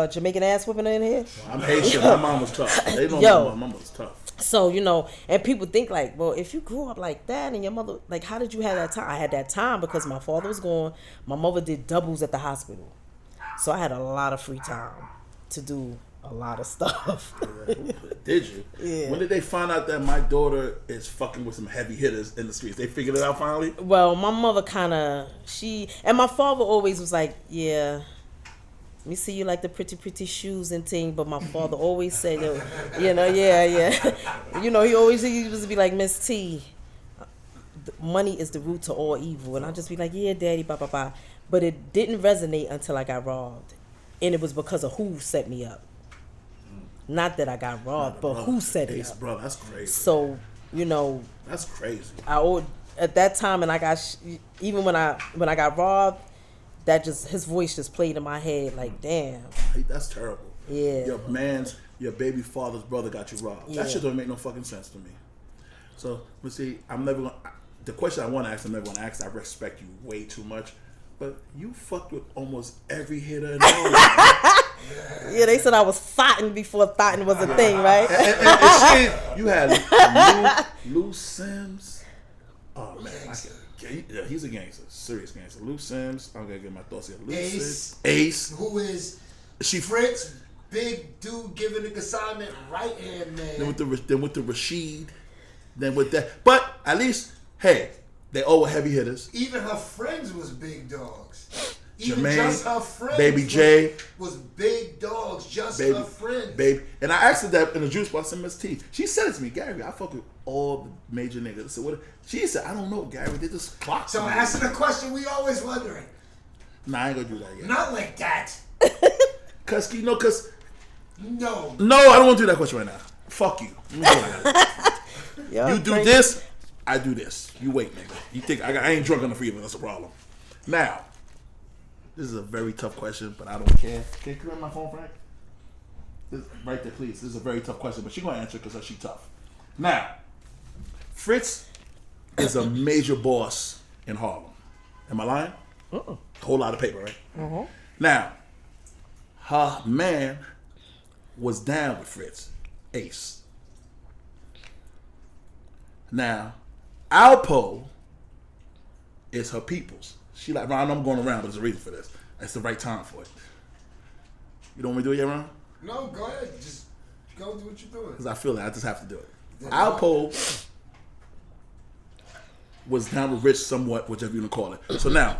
Jamaican ass whooping in here. I'm Haitian. My mom was tough. They know my mom was tough. So, and people think like, well, if you grew up like that and your mother, like, how did you have that time? I had that time because my father was gone. My mother did doubles at the hospital. So I had a lot of free time to do a lot of stuff. Did you? Yeah. When did they find out that my daughter is fucking with some heavy hitters in the streets? They figured it out finally? Well, my mother and my father always was like, yeah, me see you like the pretty shoes and thing, but my father always said, yeah. He always used to be like, Miss T, money is the root to all evil. And I'd just be like, yeah, daddy, blah, blah, blah. But it didn't resonate until I got robbed. And it was because of who set me up. Not that I got robbed, but who set it up. Bro, that's crazy. So, that's crazy. At that time, and I got, even when I got robbed, his voice just played in my head like, damn. That's terrible. Yeah. Your baby father's brother got you robbed. Yeah. That shit don't make no fucking sense to me. So, but see, the question I want to ask, I'm never going to ask. I respect you way too much. But you fucked with almost every hitter in the world. Yeah, they said I was fighting before fighting was a thing, right? and you had Lou Sims. Oh, man. He's a gangster. Serious gangster. Lou Sims. I'm going to get my thoughts here. Ace. Who is Fritz, big dude giving the consignment, right hand man. Then with the Rashid. Then with that. But at least, hey, they all were heavy hitters. Even her friends was big dogs. Even Jermaine, just her friends. Baby J was big dogs. Just her friends. Baby, and I asked her that in the juice box in Miss T. She said it to me, Gary. I fuck with all the major niggas. I said, what? She said, I don't know, Gary. They just clock. So answer the question we always wondering. Nah, I ain't gonna do that yet. Not like that. Cause No, I don't want to do that question right now. Fuck you. You do this, I do this. You wait, nigga. You think I ain't drunk enough either? That's a problem. Now, this is a very tough question, but I don't care. Can you grab my phone, Frank? Right there, please. This is a very tough question, but she's gonna answer because she's tough. Now, Fritz is a major boss in Harlem. Am I lying? A whole lot of paper, right? Uh-huh. Now, her man was down with Fritz, Ace. Now, Alpo is her people's. She like, Ron, I'm going around, but there's a reason for this. It's the right time for it. You don't want me to do it yet, Ron? No, go ahead. Just go do what you're doing. Because I feel that I just have to do it. Alpo was down with Rich somewhat, whichever you want to call it. So now,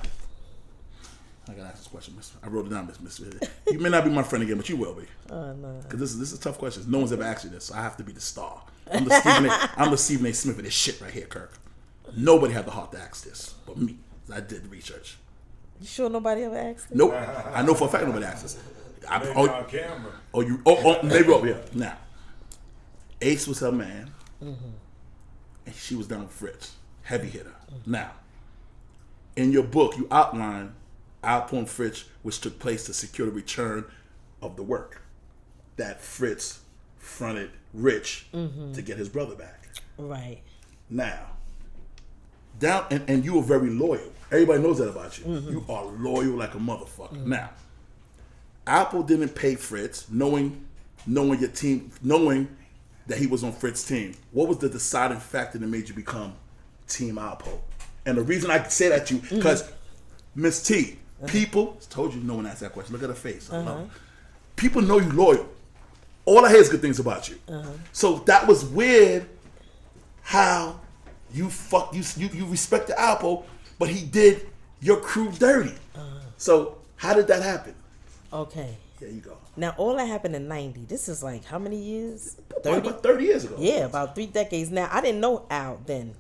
I got to ask this question. I wrote it down, Miss. You may not be my friend again, but you will be. No. Because this is a tough question. No one's ever asked you this, so I have to be the star. I'm the Stephen A. Smith of this shit right here, Kirk. Nobody had the heart to ask this but me. I did the research. You sure nobody ever asked? Nope. I know for a fact nobody asked this. Maybe on camera. Maybe up, yeah. Now, Ace was her man, and she was down with Fritz, heavy hitter. Now, in your book, you outline Alpo and Fritz, which took place to secure the return of the work that Fritz fronted Rich to get his brother back. Right. Now, and you were very loyal. Everybody knows that about you. You are loyal like a motherfucker. Now, Alpo didn't pay Fritz, knowing your team, knowing that he was on Fritz's team. What was the deciding factor that made you become Team Alpo? And the reason I say that to you, because Miss T, people told you no one asked that question. Look at her face. I love it. People know you loyal. All I hear is good things about you. So that was weird. How you respected Alpo, but he did your crew dirty. So how did that happen? Okay. There you go. Now all that happened in '90. This is like how many years? 30? About 30 years ago. Yeah, about 3 decades. Now I didn't know Al then.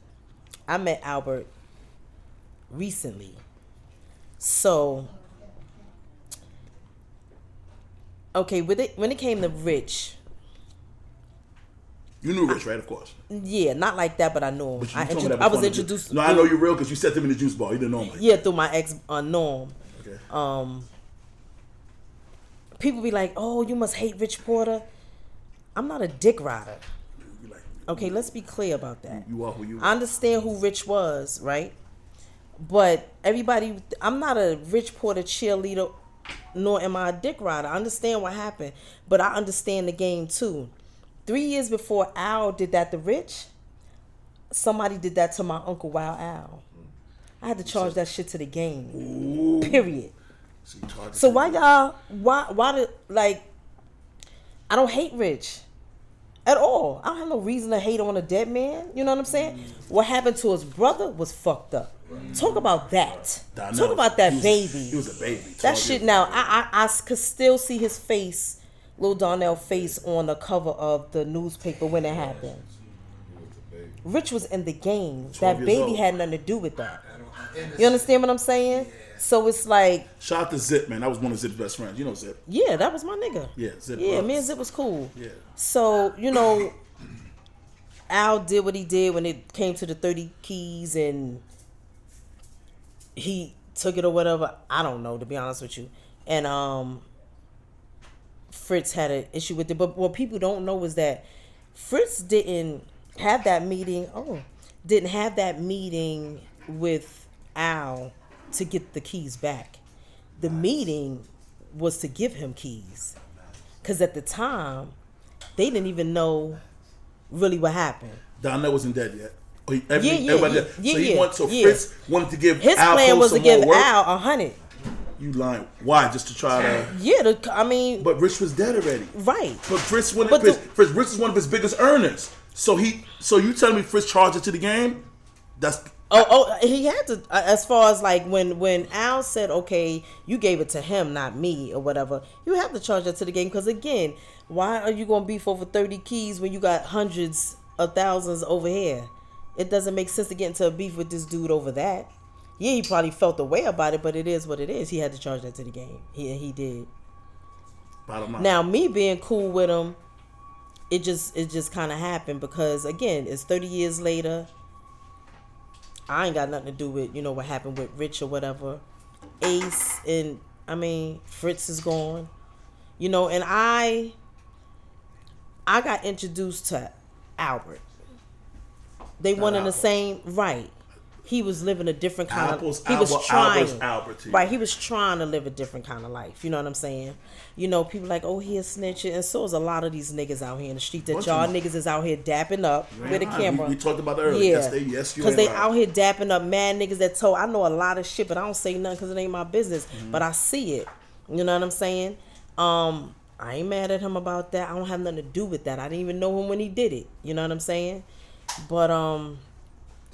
I met Albert recently. So okay, when it came to Rich. You knew Rich, right? Of course. Yeah, not like that, but I knew him. I was introduced. No, I know you're real because you said them in the juice bar. You didn't know him. Yeah, through my ex Norm. Okay. People be like, "Oh, you must hate Rich Porter." I'm not a dick rider. Okay, let's be clear about that. You are who you are. I understand who Rich was, right? But everybody, I'm not a Rich Porter cheerleader nor am I a dick rider. I understand what happened, but I understand the game too. 3 years before Al did that to Rich, somebody did that to my Uncle Wild Al. I had to charge that shit to the game. Ooh. Period. So why y'all, why did, like, I don't hate Rich at all. I don't have no reason to hate on a dead man. You know what I'm saying? What happened to his brother was fucked up. Talk about that. Talk about that baby. He was a baby. That shit now, I could still see his face, Lil Darnell face on the cover of the newspaper when it happened. Rich was in the game. That baby had nothing to do with that. You understand what I'm saying? So it's like... Shout out to Zip, man. That was one of Zip's best friends. You know Zip. Yeah, that was my nigga. Yeah, Zip. Yeah, me and Zip was cool. Yeah. So, you know, Al did what he did when it came to the 30 keys and he took it or whatever. I don't know, to be honest with you. And Fritz had an issue with it. But what people don't know is that Fritz didn't have that meeting. Didn't have that meeting with Al to get the keys back. The meeting was to give him keys. Because at the time, they didn't even know really what happened. Darnell wasn't dead yet. Fritz wanted to give his Al plan was to give work. Al 100. You lying? Why? Just to try to? Yeah, I mean. But Rich was dead already. Right. But Fritz Rich is one of his biggest earners. So you telling me Fritz charged it to the game? That's. He had to. As far as like when Al said, okay, you gave it to him, not me, or whatever. You have to charge that to the game because again, why are you gonna beef over 30 keys when you got hundreds of thousands over here? It doesn't make sense to get into a beef with this dude over that. Yeah, he probably felt the way about it, but it is what it is. He had to charge that to the game. He did. Bottom line. Now, me being cool with him, it just kind of happened because again, it's 30 years later. I ain't got nothing to do with, what happened with Rich or whatever. Ace and, Fritz is gone. And I got introduced to Albert. They went in the same, right. He was living a different kind of, he was trying, right, he was trying to live a different kind of life. You know what I'm saying? People like, oh, he a snitch. And so is a lot of these niggas out here in the street that y'all niggas is out here dapping up with a camera. We talked about that earlier. Yeah. Yes, because they out here dapping up mad niggas that told, I know a lot of shit, but I don't say nothing because it ain't my business. Mm-hmm. But I see it. You know what I'm saying? I ain't mad at him about that. I don't have nothing to do with that. I didn't even know him when he did it. You know what I'm saying? But, so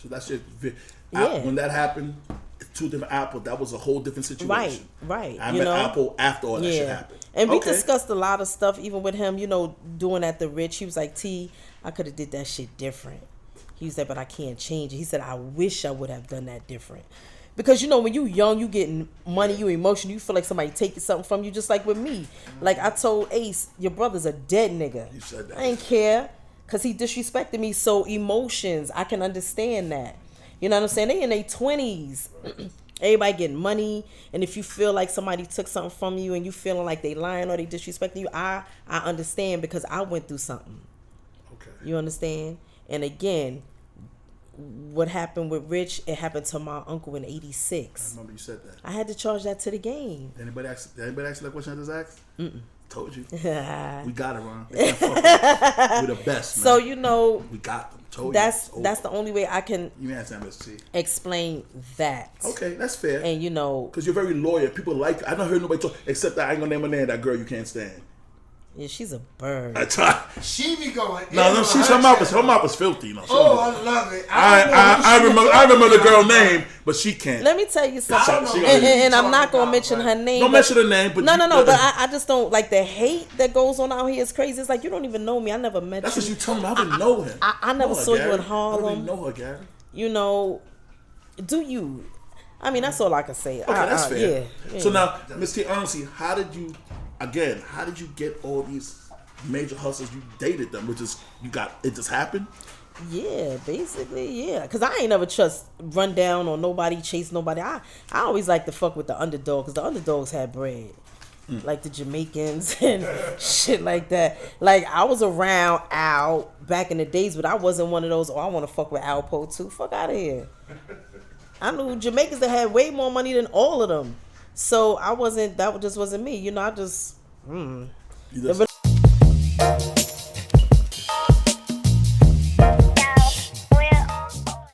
that shit... Yeah. When that happened, two different Apple, that was a whole different situation. Right. I met Apple after all that shit happened. And we discussed a lot of stuff, even with him, doing at the Rich. He was like, T, I could have did that shit different. He said, but I can't change it. He said, I wish I would have done that different. Because, when you young, you getting money, you emotional, you feel like somebody taking something from you, just like with me. Like I told Ace, your brother's a dead nigga. You said that. I ain't care, because he disrespected me. So emotions, I can understand that. You know what I'm saying? They in their 20s. Everybody getting money. And if you feel like somebody took something from you and you feeling like they lying or they disrespecting you, I understand because I went through something. Okay. You understand? And again, what happened with Rich, it happened to my uncle in 86. I remember you said that. I had to charge that to the game. Anybody ask that question I just asked? Mm-mm. Told you. We got it, Ron. We're the best, man. So, we got them. That's the only way I can explain that. Okay, that's fair. And because you're very loyal. People like you. I don't heard nobody talk except that I ain't gonna name her name. That girl you can't stand. Yeah, she's a bird. She be going. No, her mouth was filthy. No, I love it. I remember the girl name, but she can't. Let me tell you something. And I'm not gonna mention her name. Don't mention her name. But no. But I just don't like the hate that goes on out here. It's crazy. It's like you don't even know me. I never met you. That's what you told me. I didn't know him. I never saw you in Harlem. I didn't know her, Gary. Do you? That's all I can say. Okay, that's fair. Yeah. So now, Miss T, honestly, how did you get all these major hustlers? You dated them, it just happened? Yeah, basically, yeah. Because I ain't never run down on nobody, chase nobody. I always like to fuck with the underdog because the underdogs had bread. Like the Jamaicans and shit like that. Like, I was around Al back in the days, but I wasn't one of those, I want to fuck with Alpo too. Fuck out of here. I knew Jamaicans that had way more money than all of them. So I wasn't. That just wasn't me. You know, I just. You just